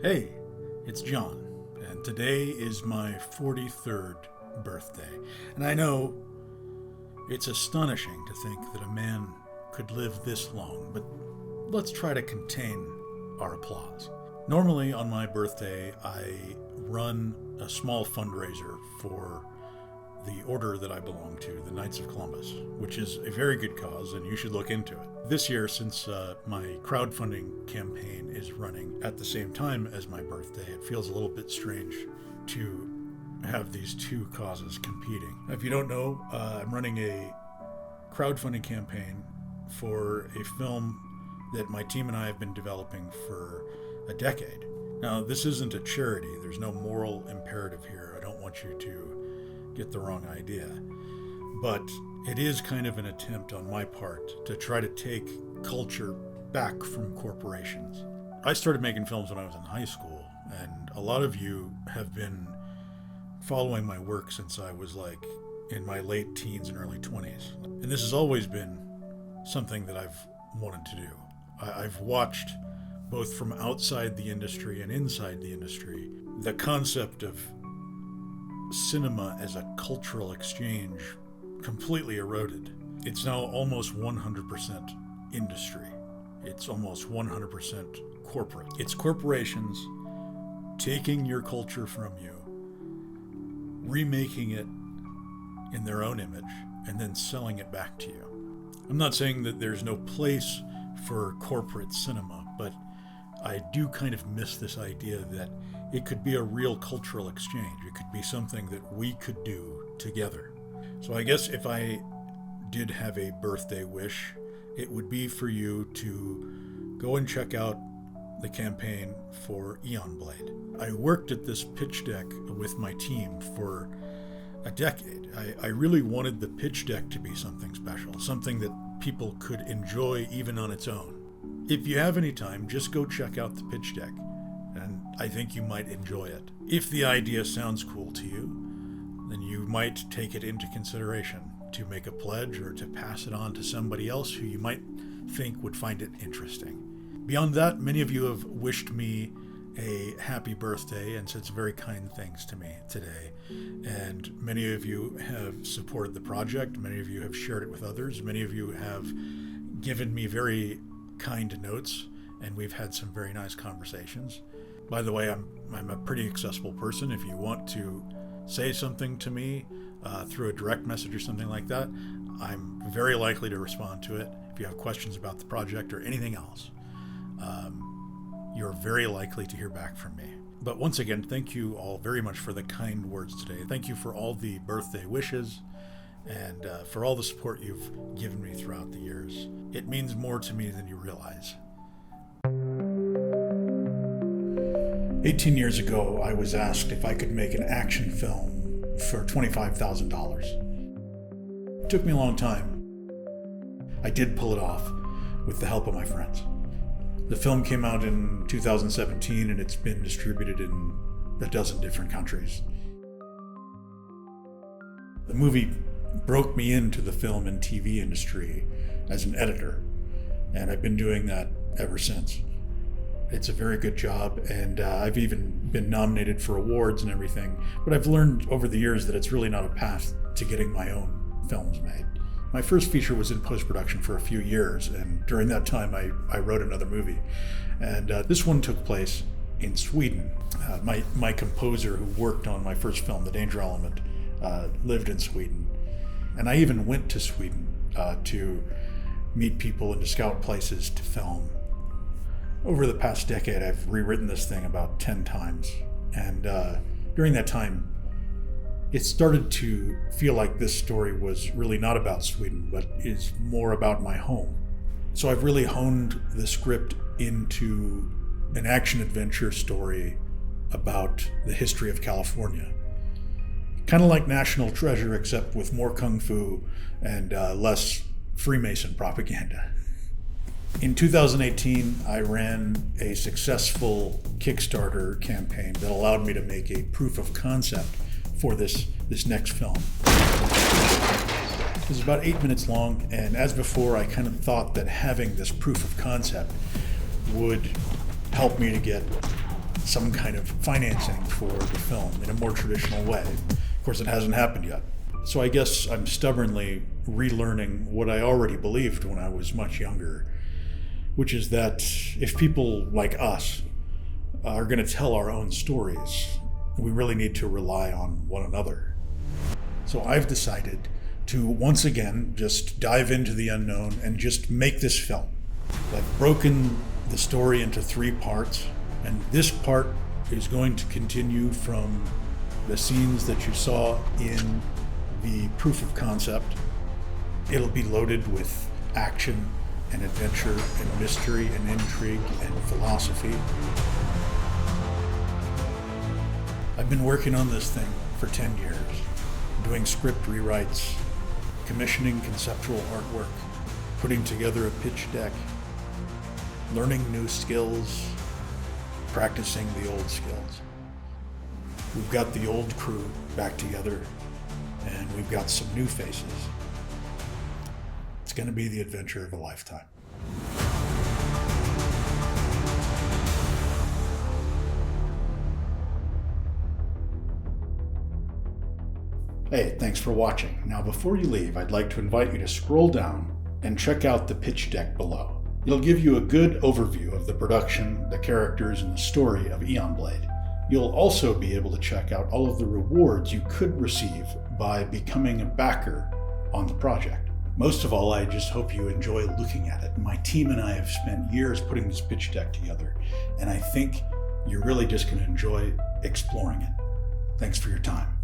Hey, it's John, and today is my 43rd birthday. And I know it's astonishing to think that a man could live this long, but let's try to contain our applause. Normally on my birthday, I run a small fundraiser for the order that I belong to, the Knights of Columbus, which is a very good cause, and you should look into it. This year, since my crowdfunding campaign is running at the same time as my birthday, it feels a little bit strange to have these two causes competing. If you don't know, I'm running a crowdfunding campaign for a film that my team and I have been developing for a decade. Now, this isn't a charity. There's no moral imperative here. I don't want you to get the wrong idea. But it is kind of an attempt on my part to try to take culture back from corporations. I started making films when I was in high school, and a lot of you have been following my work since I was in my late teens and early 20s. And this has always been something that I've wanted to do. I've watched, both from outside the industry and inside the industry, the concept of cinema as a cultural exchange completely eroded. It's now almost 100% industry. It's almost 100% corporate. It's corporations taking your culture from you, remaking it in their own image, and then selling it back to you. I'm not saying that there's no place for corporate cinema, but I do kind of miss this idea that it could be a real cultural exchange. It could be something that we could do together. So I guess if I did have a birthday wish, it would be for you to go and check out the campaign for Eon Blade. I worked at this pitch deck with my team for a decade. I really wanted the pitch deck to be something special, something that people could enjoy even on its own. If you have any time, just go check out the pitch deck, and I think you might enjoy it. If the idea sounds cool to you, then you might take it into consideration to make a pledge or to pass it on to somebody else who you might think would find it interesting. Beyond that, many of you have wished me a happy birthday and said some very kind things to me today. And many of you have supported the project. Many of you have shared it with others. Many of you have given me very kind notes, and we've had some very nice conversations. By the way, I'm a pretty accessible person. If you want to say something to me through a direct message or something like that, I'm very likely to respond to it. If you have questions about the project or anything else, you're very likely to hear back from me. But once again, thank you all very much for the kind words today. Thank you for all the birthday wishes and for all the support you've given me throughout the years. It means more to me than you realize. 18 years ago, I was asked if I could make an action film for $25,000. It took me a long time. I did pull it off with the help of my friends. The film came out in 2017, and it's been distributed in a dozen different countries. The movie broke me into the film and TV industry as an editor, and I've been doing that ever since. It's a very good job, and I've even been nominated for awards and everything, but I've learned over the years that it's really not a path to getting my own films made. My first feature was in post-production for a few years, and during that time I wrote another movie. And this one took place in Sweden. My composer who worked on my first film, The Danger Element, lived in Sweden. And I even went to Sweden to meet people and to scout places to film. Over the past decade, I've rewritten this thing about 10 times. And during that time, it started to feel like this story was really not about Sweden, but is more about my home. So I've really honed the script into an action-adventure story about the history of California. Kind of like National Treasure, except with more kung fu and less Freemason propaganda. In 2018, I ran a successful Kickstarter campaign that allowed me to make a proof of concept for this next film. It was about 8 minutes long, and as before, I kind of thought that having this proof of concept would help me to get some kind of financing for the film in a more traditional way. Of course, it hasn't happened yet. So I guess I'm stubbornly relearning what I already believed when I was much younger, which is that if people like us are going to tell our own stories, we really need to rely on one another. So I've decided to once again just dive into the unknown and just make this film. I've broken the story into 3 parts, and this part is going to continue from the scenes that you saw in the proof of concept. It'll be loaded with action and adventure and mystery and intrigue and philosophy. I've been working on this thing for 10 years, doing script rewrites, commissioning conceptual artwork, putting together a pitch deck, learning new skills, practicing the old skills. We've got the old crew back together, and we've got some new faces. It's going to be the adventure of a lifetime. Hey, thanks for watching. Now before you leave, I'd like to invite you to scroll down and check out the pitch deck below. It'll give you a good overview of the production, the characters, and the story of Aeon Blade. You'll also be able to check out all of the rewards you could receive by becoming a backer on the project. Most of all, I just hope you enjoy looking at it. My team and I have spent years putting this pitch deck together, and I think you're really just going to enjoy exploring it. Thanks for your time.